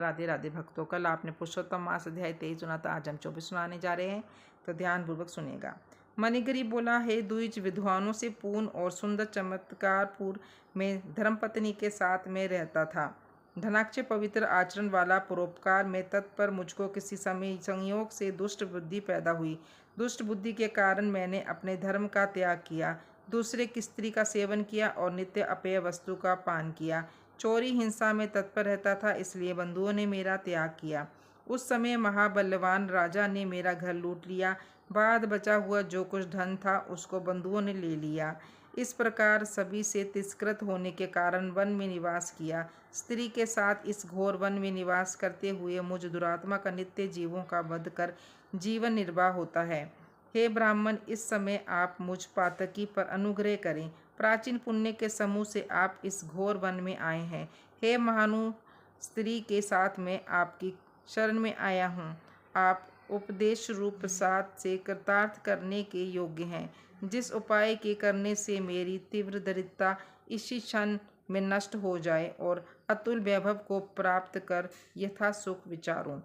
राधे राधे भक्तों, कल आपने पुरुषोत्तम मास अध्याय 23 सुना था। आज हम 24 सुनाने जा रहे हैं, तो ध्यानपूर्वक सुनिएगा। मणिग्रीव बोला, हे द्विज विद्वानों से पूर्ण और सुंदर चमत्कारपुर में धर्मपत्नी के साथ में रहता था। धनाक्ष पवित्र आचरण वाला, परोपकार में तत्पर, मुझको किसी समय संयोग से दुष्ट बुद्धि पैदा हुई। दुष्ट बुद्धि के कारण मैंने अपने धर्म का त्याग किया, दूसरे की स्त्री का सेवन किया और नित्य अपेय वस्तु का पान किया। चोरी हिंसा में तत्पर रहता था, इसलिए बंधुओं ने मेरा त्याग किया। उस समय महाबलवान राजा ने मेरा घर लूट लिया। बाद बचा हुआ जो कुछ धन था उसको बंधुओं ने ले लिया। इस प्रकार सभी से तिरस्कृत होने के कारण वन में निवास किया। स्त्री के साथ इस घोर वन में निवास करते हुए मुझ दुरात्मा का नित्य जीवों का वध कर जीवन निर्वाह होता है। हे ब्राह्मण, इस समय आप मुझ पातकी पर अनुग्रह करें। प्राचीन पुण्य के समूह से आप इस घोर वन में आए हैं। हे महानु, स्त्री के साथ मैं आपकी शरण में आया हूँ। आप उपदेश रूप प्रसाद से कृतार्थ करने के योग्य हैं, जिस उपाय के करने से मेरी तीव्र दरिद्रता इसी क्षण में नष्ट हो जाए और अतुल वैभव को प्राप्त कर यथा सुख विचारूं।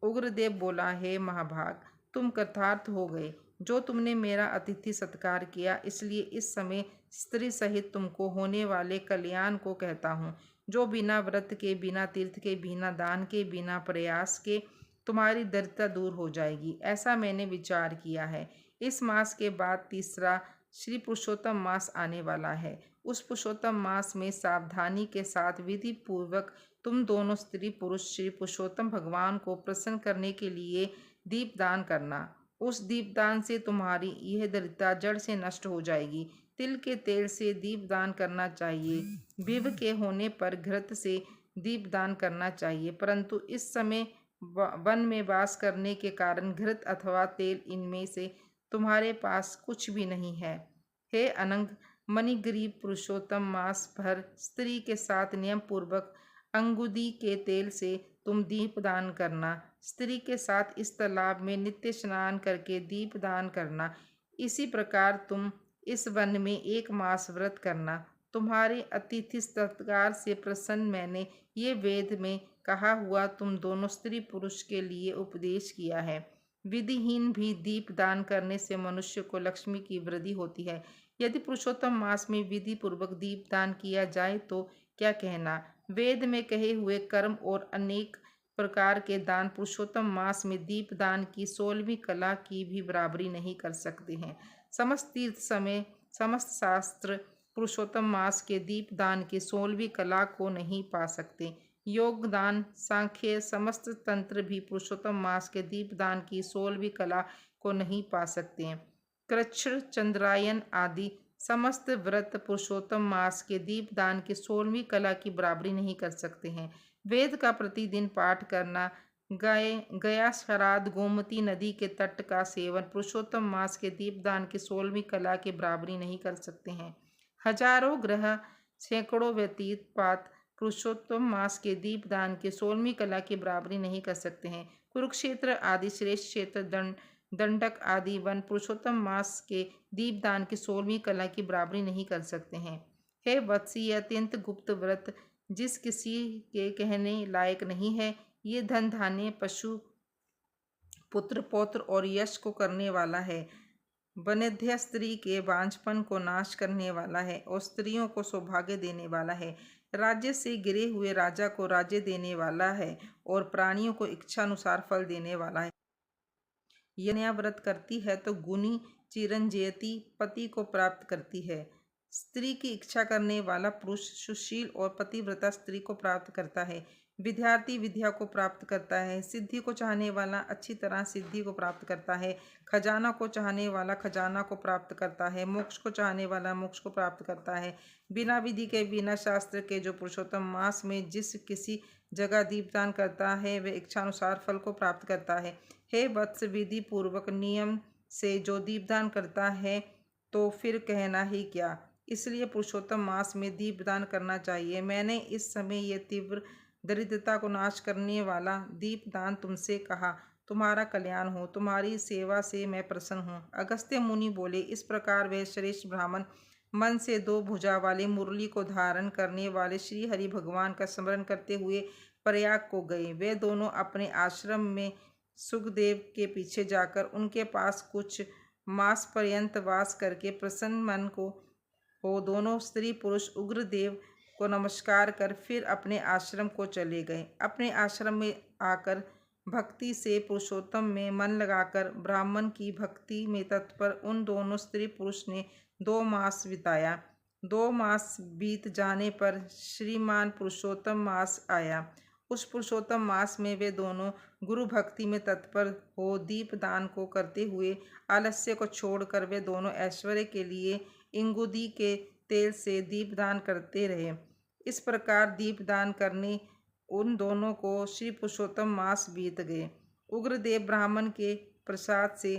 उग्रदेव बोला, हे महाभाग, तुम कृतार्थ हो गए। जो तुमने मेरा अतिथि सत्कार किया, इसलिए इस समय स्त्री सहित तुमको होने वाले कल्याण को कहता हूँ, जो बिना व्रत के, बिना तीर्थ के, बिना दान के, बिना प्रयास के तुम्हारी दरिद्रता दूर हो जाएगी। ऐसा मैंने विचार किया है। इस मास के बाद तीसरा श्री पुरुषोत्तम मास आने वाला है। उस पुरुषोत्तम मास में सावधानी के साथ विधि पूर्वक तुम दोनों स्त्री पुरुष श्री पुरुषोत्तम भगवान को प्रसन्न करने के लिए दीपदान करना। उस दीपदान से तुम्हारी यह दरिद्रता जड़ से नष्ट हो जाएगी। तिल के तेल से दीपदान करना चाहिए। विव के होने पर घृत से दीपदान करना चाहिए, परंतु इस समय वन में वास करने के कारण घृत अथवा तेल इनमें से तुम्हारे पास कुछ भी नहीं है। हे अनंग, मणिग्रीव, पुरुषोत्तम मास भर स्त्री के साथ नियम पूर्वक अंगुदी के तेल से तुम दीपदान करना। स्त्री के साथ इस तालाब में नित्य स्नान करके दीपदान करना। इसी प्रकार तुम इस वन में 1 मास व्रत करना। तुम्हारे अतिथि सत्कार से प्रसन्न मैंने ये वेद में कहा हुआ तुम दोनों स्त्री पुरुष के लिए उपदेश किया है। विधिहीन भी दीप दान करने से मनुष्य को लक्ष्मी की वृद्धि होती है। यदि पुरुषोत्तम मास में विधि पूर्वक दीप दान किया जाए तो क्या कहना। वेद में कहे हुए कर्म और अनेक प्रकार के दान पुरुषोत्तम मास में दीप दान की 16वीं कला की भी बराबरी नहीं कर सकते हैं। समस्त तीर्थ समय, समस्त शास्त्र पुरुषोत्तम मास के दीप दान की 16वीं कला को नहीं पा सकते। योग दान, सांख्य, समस्त तंत्र भी पुरुषोत्तम मास के दीपदान की 16वीं कला को नहीं पा सकते हैं। कृच्छ्र, चंद्रायन आदि समस्त व्रत पुरुषोत्तम मास के दीपदान की 16वीं कला की बराबरी नहीं कर सकते हैं। वेद का प्रतिदिन पाठ करना, गया श्राद्ध, गोमती नदी के तट का सेवन पुरुषोत्तम मास के दीपदान की 16वीं कला की बराबरी नहीं कर सकते हैं। हजारों ग्रह, सैकड़ों व्यतीत पात पुरुषोत्तम मास के दीपदान के 16वीं कला की बराबरी नहीं कर सकते हैं। कुरुक्षेत्र आदि श्रेष्ठ क्षेत्र, दंडक आदि वन पुरुषोत्तम मास के दीपदान की 16वीं कला की बराबरी नहीं कर सकते हैं। हे वत्सी, यह अत्यंत गुप्त व्रत जिस किसी के कहने लायक नहीं है, ये धन धान्य, पशु, पुत्र, पौत्र और यश को करने वाला है। वनेध्य स्त्री के बांझपन को नाश करने वाला है और स्त्रियों को सौभाग्य देने वाला है। राज्य से गिरे हुए राजा को राज्य देने वाला है और प्राणियों को इच्छा अनुसार फल देने वाला है। यह व्रत करती है तो गुणी चिरंजीयती पति को प्राप्त करती है। स्त्री की इच्छा करने वाला पुरुष सुशील और पतिव्रता स्त्री को प्राप्त करता है। विद्यार्थी विद्या को प्राप्त करता है। सिद्धि को चाहने वाला अच्छी तरह सिद्धि को प्राप्त करता है। खजाना को चाहने वाला खजाना को प्राप्त करता है। मोक्ष को चाहने वाला मोक्ष को प्राप्त करता है। बिना विधि के, बिना शास्त्र के जो पुरुषोत्तम मास में जिस किसी जगह दीपदान करता है वह इच्छानुसार फल को प्राप्त करता है। हे वत्स, विधि पूर्वक नियम से जो दीपदान करता है तो फिर कहना ही क्या। इसलिए पुरुषोत्तम मास में दीपदान करना चाहिए। मैंने इस समय यह तीव्र दरिद्रता को नाश करने वाला दीपदान तुमसे कहा। तुम्हारा कल्याण हो, तुम्हारी सेवा से मैं प्रसन्न हूँ। अगस्त्य मुनि बोले, इस प्रकार वह श्रेष्ठ ब्राह्मण मन से 2 भुजा वाले मुरली को धारण करने वाले श्री हरि भगवान का स्मरण करते हुए प्रयाग को गए। वे दोनों अपने आश्रम में सुखदेव के पीछे जाकर उनके पास कुछ मास पर्यंत वास करके प्रसन्न मन को वो दोनों स्त्री पुरुष उग्रदेव को नमस्कार कर फिर अपने आश्रम को चले गए। अपने आश्रम में आकर भक्ति से पुरुषोत्तम में मन लगाकर ब्राह्मण की भक्ति में तत्पर उन दोनों स्त्री पुरुष ने 2 मास बिताया। 2 मास बीत जाने पर श्रीमान पुरुषोत्तम मास आया। उस पुरुषोत्तम मास में वे दोनों गुरु भक्ति में तत्पर हो दीप दान को करते हुए आलस्य को छोड़कर वे दोनों ऐश्वर्य के लिए इंगुदी के तेल से दीपदान करते रहे। इस प्रकार दीपदान करने उन दोनों को श्री पुरुषोत्तम मास बीत गए। उग्रदेव ब्राह्मण के प्रसाद से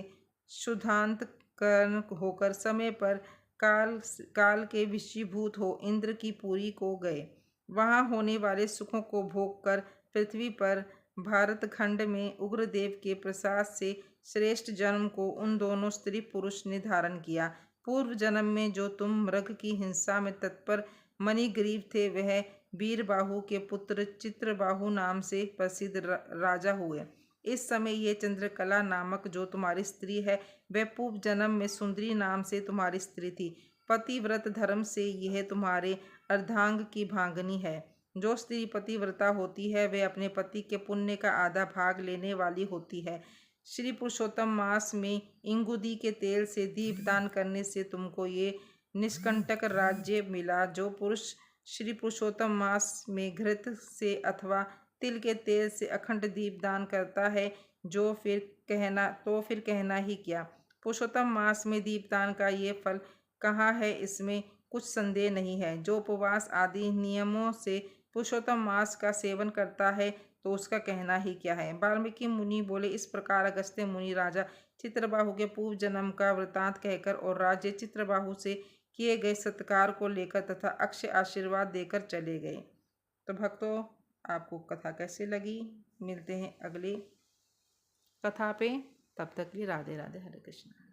शुद्धांतकरण होकर समय पर काल के विषीभूत हो इंद्र की पुरी को गए। वहाँ होने वाले सुखों को भोग कर पृथ्वी पर भारतखंड में उग्रदेव के प्रसाद से श्रेष्ठ जन्म को उन दोनों स्त्री पुरुष ने धारण किया। पूर्व जन्म में जो तुम मृग की हिंसा में तत्पर मणिग्रीव थे, वह वीरबाहु के पुत्र चित्रबाहु नाम से प्रसिद्ध राजा हुए। इस समय ये चंद्रकला नामक जो तुम्हारी स्त्री है, वह पूर्व जन्म में सुंदरी नाम से तुम्हारी स्त्री थी। पतिव्रत धर्म से यह तुम्हारे अर्धांग की भांगनी है। जो स्त्री पतिव्रता होती है, वह अपने पति के पुण्य का आधा भाग लेने वाली होती है। श्री पुरुषोत्तम मास में इंगुदी के तेल से दीपदान करने से तुमको ये निष्कंटक राज्य मिला। जो पुरुष श्री पुरुषोत्तम मास में घृत से अथवा तिल के तेल से अखंड दीपदान करता है, जो फिर कहना ही क्या। पुरुषोत्तम मास में दीपदान का ये फल कहाँ है, इसमें कुछ संदेह नहीं है। जो उपवास आदि नियमों से पुरुषोत्तम मास का सेवन करता है, तो उसका कहना ही क्या है। वाल्मीकि मुनि बोले, इस प्रकार अगस्त्य मुनि राजा चित्रबाहु के पूर्व जन्म का वृतांत कहकर और राज्य चित्रबाहु से किए गए सत्कार को लेकर तथा अक्षय आशीर्वाद देकर चले गए। तो भक्तों, आपको कथा कैसे लगी? मिलते हैं अगली कथा पे। तब तक के लिए राधे राधे, हरे कृष्ण।